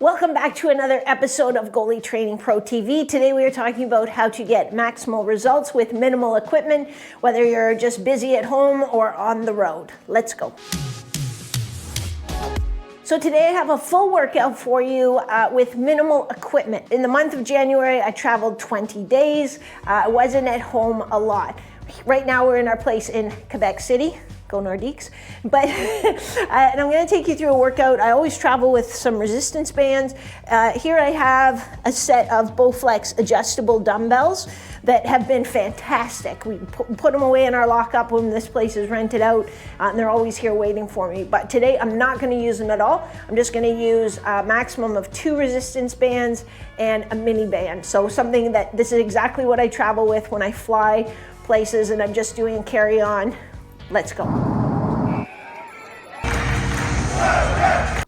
Welcome back to another episode of Goalie Training Pro TV. Today we are talking about how to get maximal results with minimal equipment, whether you're just busy at home or on the road. Let's go. So today I have a full workout for you with minimal equipment. In the month of January, I traveled 20 days. I wasn't at home a lot. Right now we're in our place in Quebec City. Go Nordiques. But and I'm going to take you through a workout. I always travel with some resistance bands. Here I have a set of Bowflex adjustable dumbbells that have been fantastic. We put them away in our lockup when this place is rented out, and they're always here waiting for me. But today I'm not going to use them at all. I'm just going to use a maximum of 2 resistance bands and a mini band. So something that this is exactly what I travel with when I fly places and I'm just doing carry on. Let's go.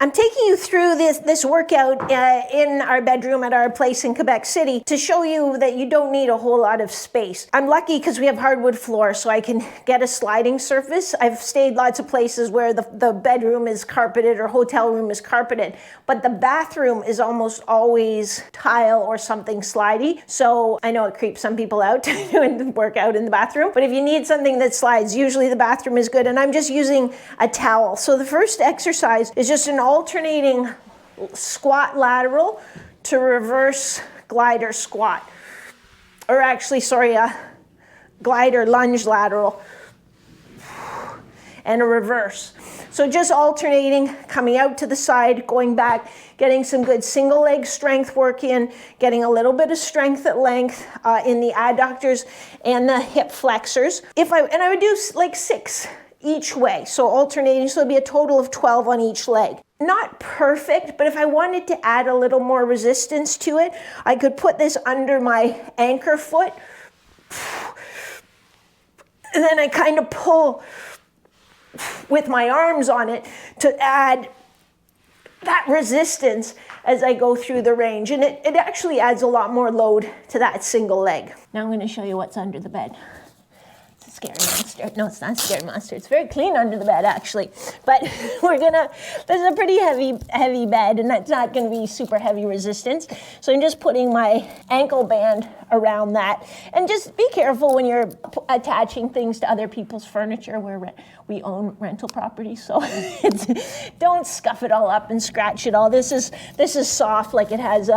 I'm taking you through this workout in our bedroom at our place in Quebec City to show you that you don't need a whole lot of space. I'm lucky because we have hardwood floor, so I can get a sliding surface. I've stayed lots of places where the bedroom is carpeted or hotel room is carpeted, but the bathroom is almost always tile or something slidey. So I know it creeps some people out to work out in the bathroom, but if you need something that slides, usually the bathroom is good. And I'm just using a towel. So the first exercise is just an alternating squat lateral to reverse glider squat, or actually, sorry, a glider lunge lateral and a reverse. So just alternating, coming out to the side, going back, getting some good single leg strength work in, getting a little bit of strength at length in the adductors and the hip flexors. And I would do like 6 each way, so alternating, so it'll be a total of 12 on each leg. Not perfect, but if I wanted to add a little more resistance to it, I could put this under my anchor foot, and then I kind of pull with my arms on it to add that resistance as I go through the range. And it actually adds a lot more load to that single leg. Now I'm going to show you what's under the bed. Scary monster. No, it's not a scary monster. It's very clean under the bed, actually. But this is a pretty heavy bed, and that's not gonna be super heavy resistance. So I'm just putting my ankle band around that. And just be careful when you're attaching things to other people's furniture where we own rental property. So don't scuff it all up and scratch it all. This is soft, like it has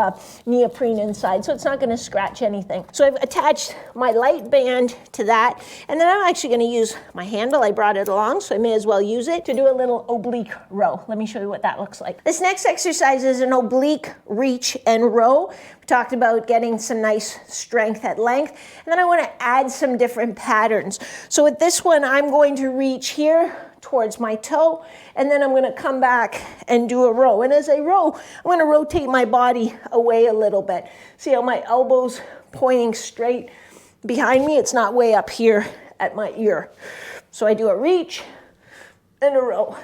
neoprene inside, so it's not gonna scratch anything. So I've attached my light band to that, and then I'm actually going to use my handle. I brought it along, so I may as well use it to do a little oblique row. Let me show you what that looks like. This next exercise is an oblique reach and row. We talked about getting some nice strength at length, and then I want to add some different patterns. So with this one, I'm going to reach here towards my toe, and then I'm going to come back and do a row. And as I row, I'm going to rotate my body away a little bit. See how my elbow's pointing straight behind me? It's not way up here at my ear. So I do a reach and a row.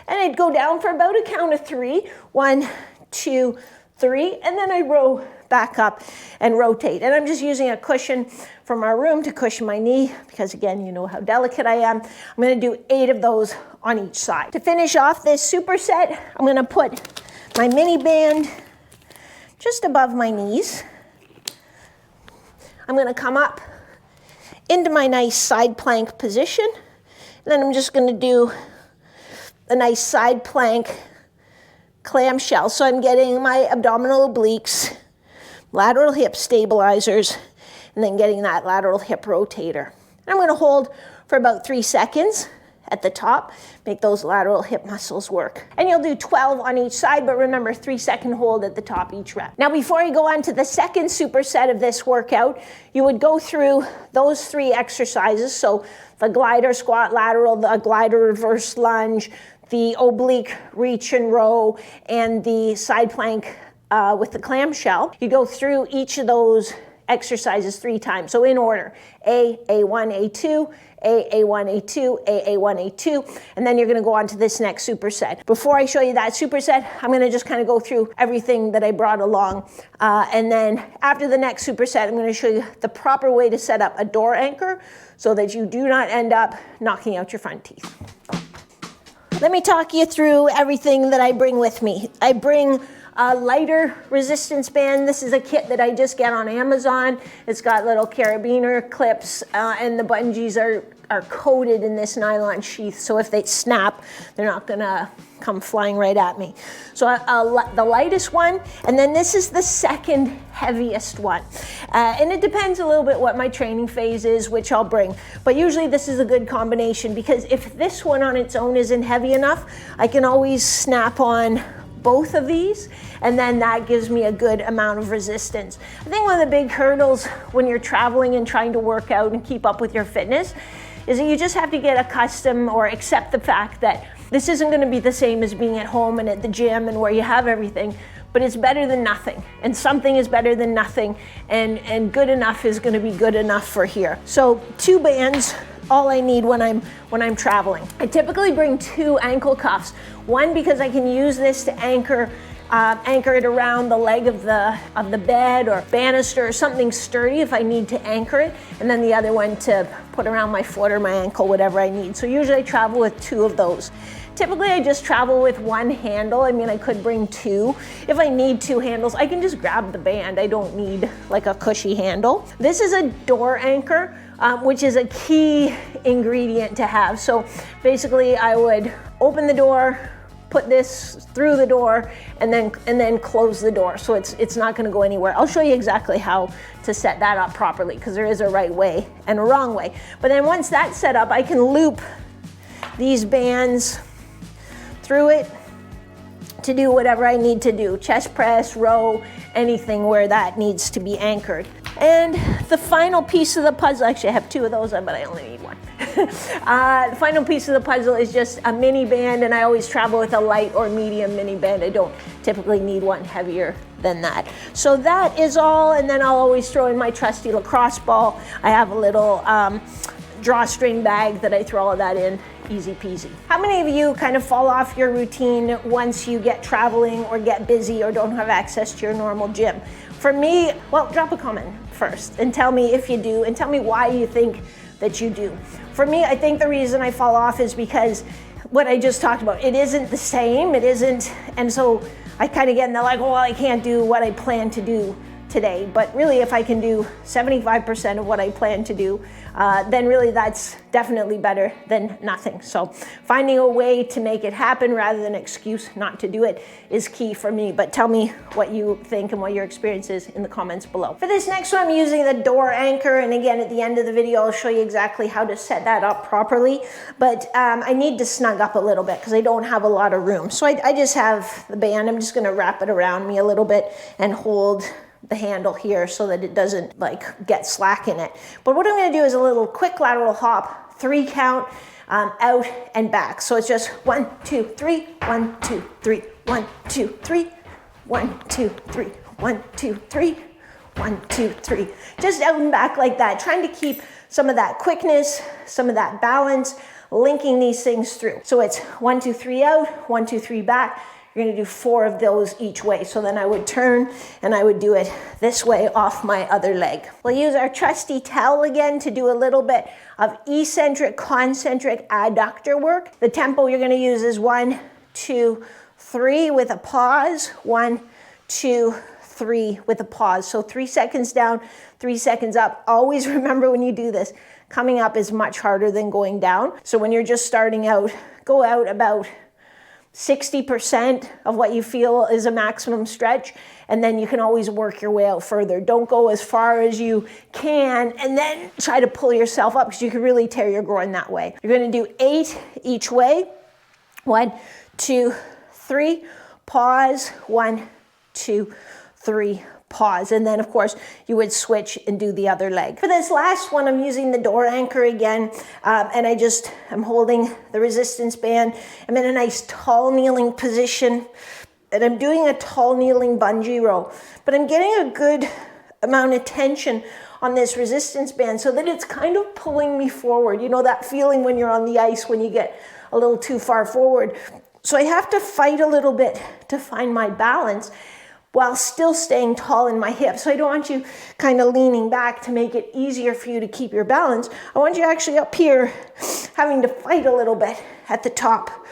And I'd go down for about a count of 3. 1, 2, 3. And then I row back up and rotate. And I'm just using a cushion from our room to cushion my knee because, again, you know how delicate I am. I'm going to do 8 of those on each side. To finish off this superset, I'm going to put my mini band just above my knees. I'm going to come up into my nice side plank position. And then I'm just going to do a nice side plank clamshell. So I'm getting my abdominal obliques, lateral hip stabilizers, and then getting that lateral hip rotator. And I'm going to hold for about 3 seconds at the top, make those lateral hip muscles work. And you'll do 12 on each side, but remember, 3-second hold at the top each rep. Now, before you go on to the second superset of this workout, you would go through those 3 exercises. So the glider squat lateral, the glider reverse lunge, the oblique reach and row, and the side plank with the clamshell. You go through each of those exercises 3 times. So in order, A1, A2, A1, A2, A1, A2, and then you're going to go on to this next superset. Before I show you that superset, I'm going to just kind of go through everything that I brought along. And then after the next superset, I'm going to show you the proper way to set up a door anchor so that you do not end up knocking out your front teeth. Let me talk you through everything that I bring with me. I bring a lighter resistance band. This is a kit that I just get on Amazon. It's got little carabiner clips, and the bungees are coated in this nylon sheath, so if they snap, they're not gonna come flying right at me. So the lightest one, and then this is the second heaviest one. And it depends a little bit what my training phase is, which I'll bring. But usually this is a good combination, because if this one on its own isn't heavy enough, I can always snap on both of these, and then that gives me a good amount of resistance. I think one of the big hurdles when you're traveling and trying to work out and keep up with your fitness is that you just have to get accustomed or accept the fact that this isn't going to be the same as being at home and at the gym and where you have everything, but it's better than nothing, and something is better than nothing, and good enough is going to be good enough for here. So 2 bands, all I need when I'm traveling. I typically bring 2 ankle cuffs. One, because I can use this to anchor it around the leg of the bed or banister or something sturdy if I need to anchor it, and then the other one to put around my foot or my ankle, whatever I need. So usually I travel with 2 of those. Typically I just travel with 1 handle. I mean, I could bring 2. If I need 2 handles, I can just grab the band. I don't need like a cushy handle. This is a door anchor, which is a key ingredient to have. So basically I would open the door, put this through the door, and then close the door, so it's not going to go anywhere. I'll show you exactly how to set that up properly, because there is a right way and a wrong way. But then once that's set up, I can loop these bands through it to do whatever I need to do, chest press, row, anything where that needs to be anchored. And the final piece of the puzzle, actually I have 2 of those, but I only need 1. The final piece of the puzzle is just a mini band, and I always travel with a light or medium mini band. I don't typically need one heavier than that. So that is all, and then I'll always throw in my trusty lacrosse ball. I have a little drawstring bag that I throw all of that in, easy peasy. How many of you kind of fall off your routine once you get traveling or get busy or don't have access to your normal gym? For me, well, drop a comment first and tell me if you do, and tell me why you think that you do. For me, I think the reason I fall off is because what I just talked about, it isn't the same, it isn't, and so I kind of get in the like, well, I can't do what I plan to do today. But really, if I can do 75% of what I plan to do, then really that's definitely better than nothing. So finding a way to make it happen rather than an excuse not to do it is key for me. But tell me what you think and what your experience is in the comments below. For this next one, I'm using the door anchor, and again at the end of the video I'll show you exactly how to set that up properly. But I need to snug up a little bit because I don't have a lot of room. So I just have the band. I'm just going to wrap it around me a little bit and hold the handle here so that it doesn't like get slack in it. But what I'm going to do is a little quick lateral hop, 3 count, out and back. So it's just 1, 2, 3, 1, 2, 3, 1, 2, 3, 1, 2, 3, 1, 2, 3, 1, 2, 3. Just out and back like that, trying to keep some of that quickness, some of that balance, linking these things through. So it's 1, 2, 3 out, 1, 2, 3 back. You're going to do 4 of those each way. So then I would turn and I would do it this way off my other leg. We'll use our trusty towel again to do a little bit of eccentric, concentric adductor work. The tempo you're going to use is 1, 2, 3 with a pause. 1, 2, 3 with a pause. So 3 seconds down, 3 seconds up. Always remember when you do this, coming up is much harder than going down. So when you're just starting out, go out about 60% of what you feel is a maximum stretch, and then you can always work your way out further. Don't go as far as you can and then try to pull yourself up, because you could really tear your groin that way. You're going to do 8 each way. 1, 2, 3, pause. 1, 2, 3, pause. And then of course you would switch and do the other leg. For this last one, I'm using the door anchor again, and I'm holding the resistance band. I'm in a nice tall kneeling position, and I'm doing a tall kneeling bungee row, but I'm getting a good amount of tension on this resistance band so that it's kind of pulling me forward. You know that feeling when you're on the ice when you get a little too far forward. So I have to fight a little bit to find my balance while still staying tall in my hips. So I don't want you kind of leaning back to make it easier for you to keep your balance. I want you actually up here having to fight a little bit at the top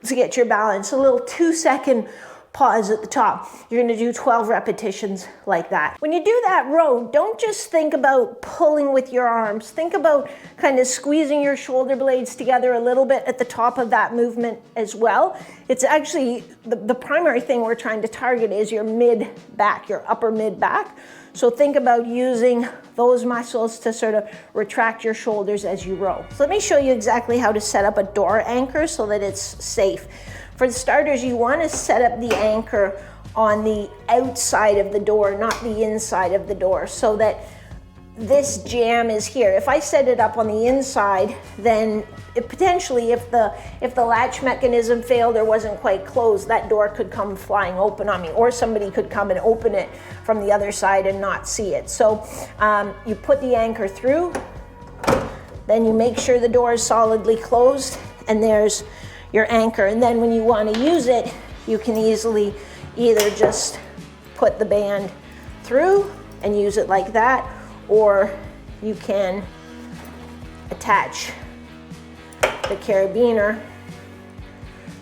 to get your balance. A little 2-second pause at the top. You're gonna do 12 repetitions like that. When you do that row, don't just think about pulling with your arms. Think about kind of squeezing your shoulder blades together a little bit at the top of that movement as well. It's actually, the primary thing we're trying to target is your mid-back, your upper mid-back. So think about using those muscles to sort of retract your shoulders as you row. So let me show you exactly how to set up a door anchor so that it's safe. For the starters, you want to set up the anchor on the outside of the door, not the inside of the door, so that this jam is here. If I set it up on the inside, then potentially if the latch mechanism failed or wasn't quite closed, that door could come flying open on me, or somebody could come and open it from the other side and not see it. So you put the anchor through, then you make sure the door is solidly closed, and there's your anchor. And then when you want to use it, you can easily either just put the band through and use it like that, or you can attach the carabiner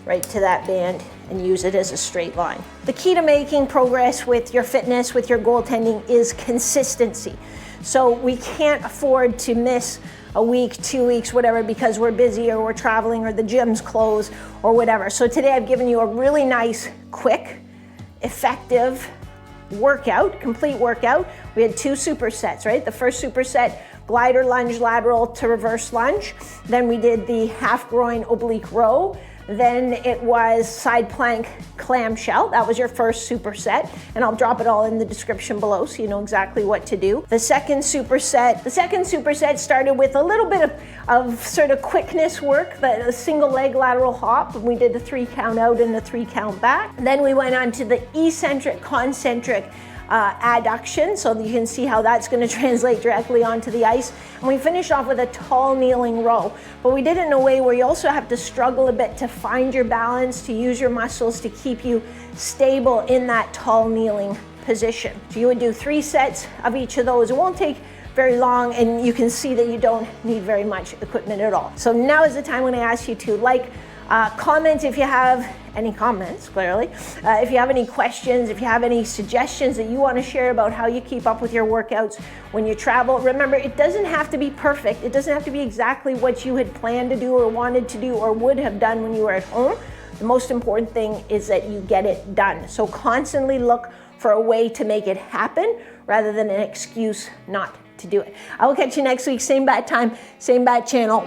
right to that band and use it as a straight line. The key to making progress with your fitness, with your goaltending, is consistency. So we can't afford to miss a week, 2 weeks, whatever, because we're busy or we're traveling or the gym's closed or whatever. So today I've given you a really nice, quick, effective workout, complete workout. We had 2 supersets, right? The first superset, glider lunge lateral to reverse lunge. Then we did the half groin oblique row. Then it was side plank clamshell. That was your first superset, and I'll drop it all in the description below so you know exactly what to do. The second superset started with a little bit of sort of quickness work, the single leg lateral hop. We did the 3 count out and the 3 count back. Then we went on to the eccentric concentric adduction, so you can see how that's going to translate directly onto the ice. And we finished off with a tall kneeling row, but we did it in a way where you also have to struggle a bit to find your balance, to use your muscles to keep you stable in that tall kneeling position. So you would do 3 sets of each of those. It won't take very long, and you can see that you don't need very much equipment at all. So now is the time when I ask you to like, comment if you have any comments, clearly. If you have any questions, if you have any suggestions that you want to share about how you keep up with your workouts when you travel. Remember, it doesn't have to be perfect. It doesn't have to be exactly what you had planned to do or wanted to do or would have done when you were at home. The most important thing is that you get it done. So constantly look for a way to make it happen rather than an excuse not to do it. I will catch you next week, same bad time, same bad channel.